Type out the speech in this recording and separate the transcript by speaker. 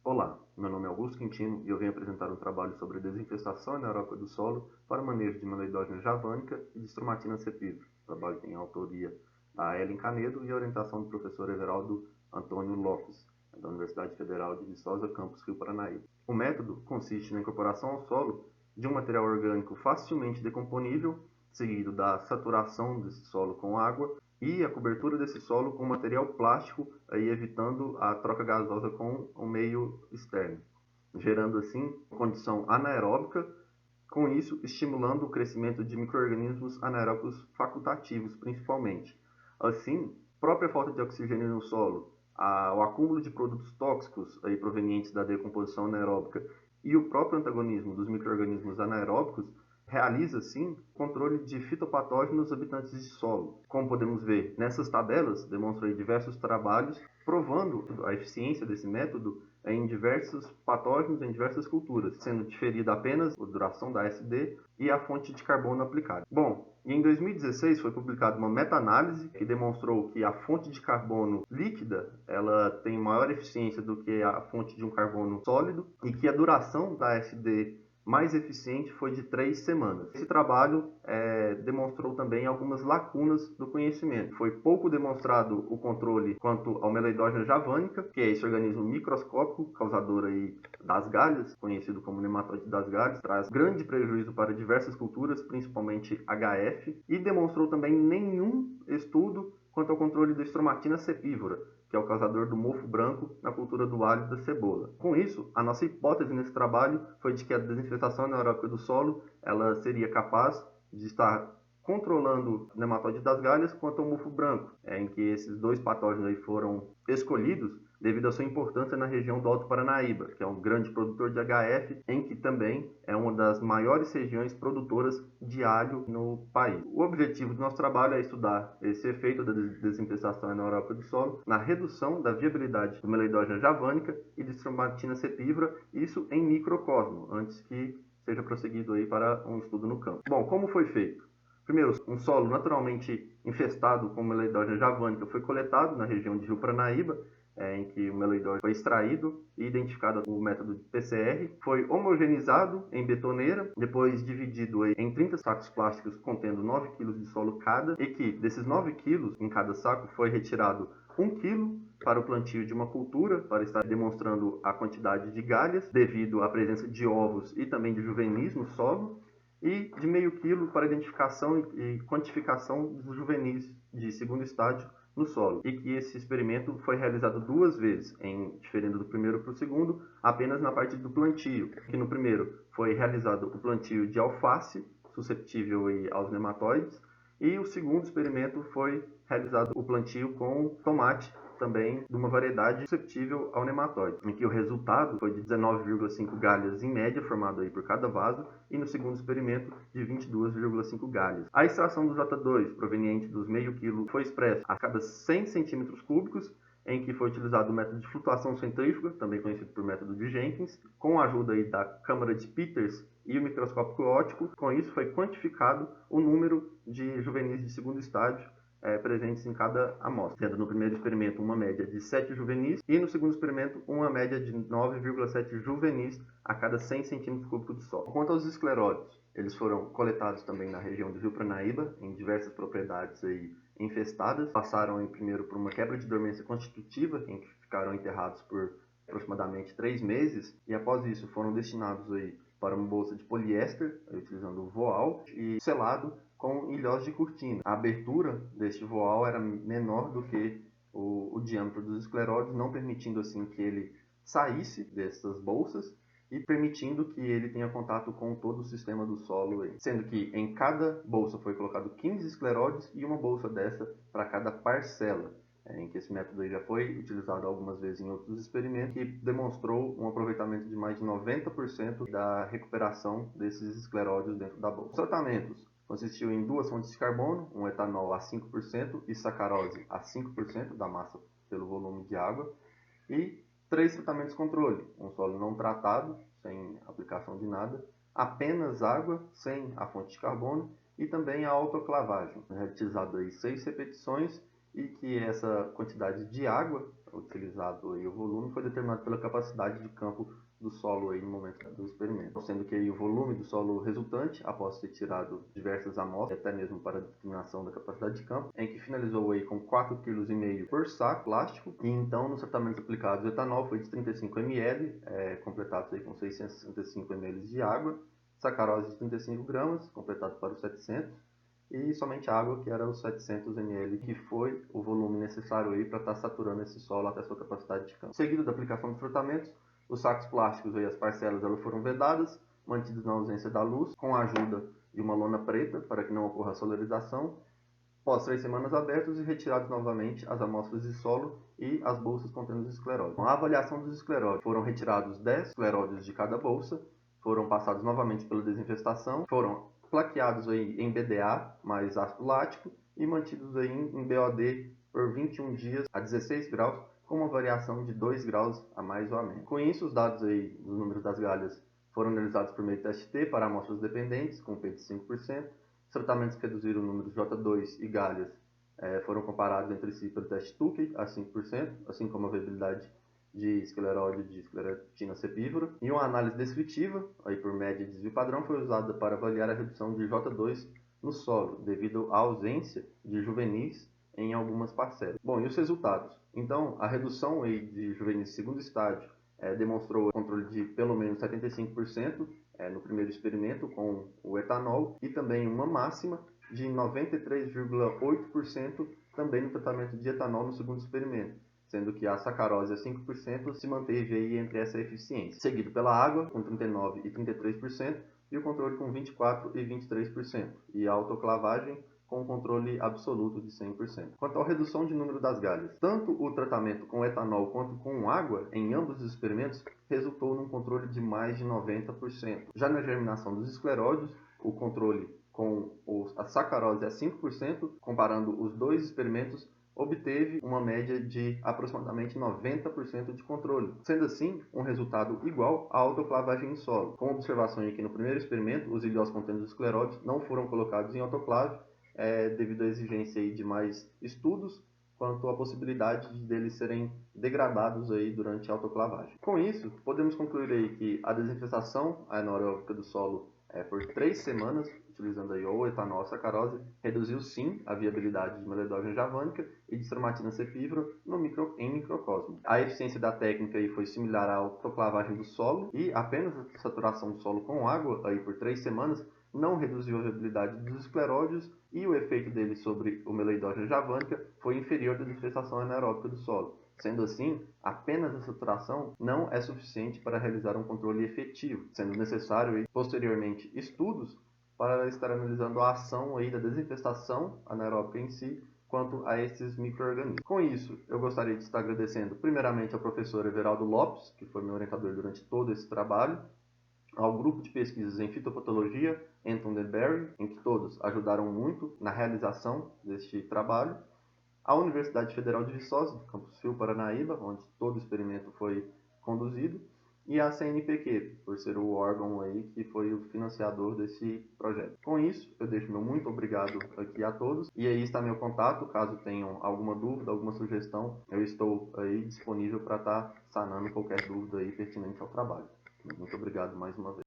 Speaker 1: Olá, meu nome é Augusto Quintino e eu venho apresentar um trabalho sobre desinfestação anaeróbica do solo para manejo de meloidógena javânica e de stromatina cepivra. O trabalho tem autoria da Ellen Canedo e orientação do professor Everaldo Antônio Lopes, da Universidade Federal de Viçosa, campus Rio Paranaíba. O método consiste na incorporação ao solo de um material orgânico facilmente decomponível, seguido da saturação desse solo com água e a cobertura desse solo com material plástico, aí evitando a troca gasosa com o meio externo, gerando assim condição anaeróbica, com isso estimulando o crescimento de micro-organismos anaeróbicos facultativos, principalmente. Assim, própria falta de oxigênio no solo, o acúmulo de produtos tóxicos aí provenientes da decomposição anaeróbica e o próprio antagonismo dos micro-organismos anaeróbicos realiza, sim, controle de fitopatógenos habitantes de solo. Como podemos ver nessas tabelas, demonstrei diversos trabalhos provando a eficiência desse método em diversos patógenos, em diversas culturas, sendo diferida apenas a duração da SD e a fonte de carbono aplicada. Bom, em 2016 foi publicada uma meta-análise que demonstrou que a fonte de carbono líquida ela tem maior eficiência do que a fonte de um carbono sólido e que a duração da SD mais eficiente foi de 3 semanas. Esse trabalho demonstrou também algumas lacunas do conhecimento. Foi pouco demonstrado o controle quanto ao meloidógena javânica, que é esse organismo microscópico causador aí das galhas, conhecido como nematóide das galhas, traz grande prejuízo para diversas culturas, principalmente HF, e demonstrou também nenhum estudo quanto ao controle da stromatina cepívora, que é o causador do mofo branco na cultura do alho e da cebola. Com isso, a nossa hipótese nesse trabalho foi de que a desinfestação anaeróbica do solo ela seria capaz de estar controlando o nematóide das galhas quanto ao mofo branco, em que esses dois patógenos aí foram escolhidos devido à sua importância na região do Alto Paranaíba, que é um grande produtor de HF, em que também é uma das maiores regiões produtoras de alho no país. O objetivo do nosso trabalho é estudar esse efeito da desinfestação anaeróbica do solo na redução da viabilidade do meloidógena javânica e de stromatina cepívora, isso em microcosmo, antes que seja prosseguido aí para um estudo no campo. Bom, como foi feito? Primeiro, um solo naturalmente infestado com meloidógena javânica foi coletado na região de Rio Paranaíba, em que o meloidógeno foi extraído e identificado com o método de PCR, foi homogeneizado em betoneira, depois dividido em 30 sacos plásticos contendo 9 kg de solo cada, e que desses 9 kg em cada saco foi retirado 1 kg para o plantio de uma cultura, para estar demonstrando a quantidade de galhas, devido à presença de ovos e também de juvenis no solo, e de meio quilo para identificação e quantificação dos juvenis de segundo estágio no solo, e que esse experimento foi realizado 2 vezes, diferindo do primeiro para o segundo, apenas na parte do plantio, que no primeiro foi realizado o plantio de alface, susceptível aos nematóides, e o segundo experimento foi realizado o plantio com tomate, também de uma variedade susceptível ao nematóide, em que o resultado foi de 19,5 galhas em média, formado aí por cada vaso, e no segundo experimento de 22,5 galhas. A extração do J2, proveniente dos meio quilo, foi expressa a cada 100 centímetros cúbicos, em que foi utilizado o método de flutuação centrífuga, também conhecido por método de Jenkins, com a ajuda aí da câmara de Peters e o microscópio óptico. Com isso foi quantificado o número de juvenis de segundo estágio presentes em cada amostra, tendo no primeiro experimento uma média de 7 juvenis e no segundo experimento uma média de 9,7 juvenis a cada 100 centímetros cúbicos de solo. Quanto aos escleródios, eles foram coletados também na região do Rio Paranaíba, em diversas propriedades infestadas, passaram primeiro por uma quebra de dormência constitutiva, em que ficaram enterrados por aproximadamente 3 meses, e após isso foram destinados para uma bolsa de poliéster, utilizando o voal, e selado com ilhós de cortina. A abertura deste voal era menor do que o diâmetro dos escleródios, não permitindo assim que ele saísse dessas bolsas e permitindo que ele tenha contato com todo o sistema do solo, sendo que em cada bolsa foi colocado 15 escleródios e uma bolsa dessa para cada parcela, em que esse método já foi utilizado algumas vezes em outros experimentos e demonstrou um aproveitamento de mais de 90% da recuperação desses escleródios dentro da bolsa. Os tratamentos consistiu em 2 fontes de carbono, um etanol a 5% e sacarose a 5% da massa pelo volume de água, e 3 tratamentos controle, um solo não tratado, sem aplicação de nada, apenas água, sem a fonte de carbono, e também a autoclavagem, realizado 6 repetições, e que essa quantidade de água utilizado aí o volume foi determinado pela capacidade de campo do solo aí no momento do experimento, sendo que aí o volume do solo resultante, após ter tirado diversas amostras, até mesmo para a determinação da capacidade de campo, em que finalizou aí com 4,5 kg por saco plástico, e então nos tratamentos aplicados o etanol foi de 35 ml, completados aí com 665 ml de água, sacarose de 35 gramas, completado para os 700, e somente água, que era os 700 ml, que foi o volume necessário aí para estar saturando esse solo até sua capacidade de campo. Seguido da aplicação dos tratamentos, os sacos plásticos e as parcelas elas foram vedadas, mantidos na ausência da luz, com a ajuda de uma lona preta para que não ocorra a solarização. Após 3 semanas abertos e retirados novamente as amostras de solo e as bolsas contendo os escleródios. Com a avaliação dos escleródios, foram retirados 10 escleródios de cada bolsa, foram passados novamente pela desinfestação, foram plaqueados aí em BDA mais ácido lático e mantidos aí em BOD por 21 dias a 16 graus, com uma variação de 2 graus a mais ou a menos. Com isso, os dados aí dos números das galhas foram analisados por meio de teste T para amostras dependentes, com P de 5%. Os tratamentos que reduziram o número de J2 e galhas foram comparados entre si pelo teste Tukey a 5%, assim como a viabilidade de escleróide de esclerotina cepívora. E uma análise descritiva, aí por média de desvio padrão, foi usada para avaliar a redução de J2 no solo, devido à ausência de juvenis em algumas parcelas. Bom, e os resultados? Então, a redução aí de juvenis segundo estágio demonstrou controle de pelo menos 75% no primeiro experimento com o etanol e também uma máxima de 93,8% também no tratamento de etanol no segundo experimento, sendo que a sacarose a 5% se manteve aí entre essa eficiência, seguido pela água com 39% e 33% e o controle com 24% e 23%, e a autoclavagem com controle absoluto de 100%. Quanto à redução de número das galhas, tanto o tratamento com etanol quanto com água, em ambos os experimentos, resultou num controle de mais de 90%. Já na germinação dos escleróides, o controle com a sacarose a 5%, comparando os dois experimentos, obteve uma média de aproximadamente 90% de controle, sendo assim um resultado igual à autoclavagem em solo. Com observação aqui no primeiro experimento, os ilhós contendo os escleróides não foram colocados em autoclave, devido à exigência aí de mais estudos quanto à possibilidade deles serem degradados aí durante a autoclavagem. Com isso, podemos concluir aí que a desinfestação anaeróbica do solo por 3 semanas, utilizando aí ou etanol ou sacarose, reduziu sim a viabilidade de meledógena javânica e de stromatina cepívora em microcosmo. A eficiência da técnica aí foi similar à autoclavagem do solo e apenas a saturação do solo com água aí por 3 semanas não reduziu a viabilidade dos escleródios e o efeito dele sobre o meloidógena javânica foi inferior à desinfestação anaeróbica do solo. Sendo assim, apenas a saturação não é suficiente para realizar um controle efetivo, sendo necessário posteriormente estudos para estar analisando a ação aí da desinfestação anaeróbica em si quanto a esses micro-organismos. Com isso, eu gostaria de estar agradecendo primeiramente ao professor Everaldo Lopes, que foi meu orientador durante todo esse trabalho, ao grupo de pesquisas em fitopatologia, Anton Denberry, em que todos ajudaram muito na realização deste trabalho, à Universidade Federal de Viçosa, do campus Fio Paranaíba, onde todo o experimento foi conduzido, e à CNPq, por ser o órgão aí que foi o financiador desse projeto. Com isso, eu deixo meu muito obrigado aqui a todos, e aí está meu contato, caso tenham alguma dúvida, alguma sugestão, eu estou aí disponível para estar sanando qualquer dúvida aí pertinente ao trabalho. Muito obrigado mais uma vez.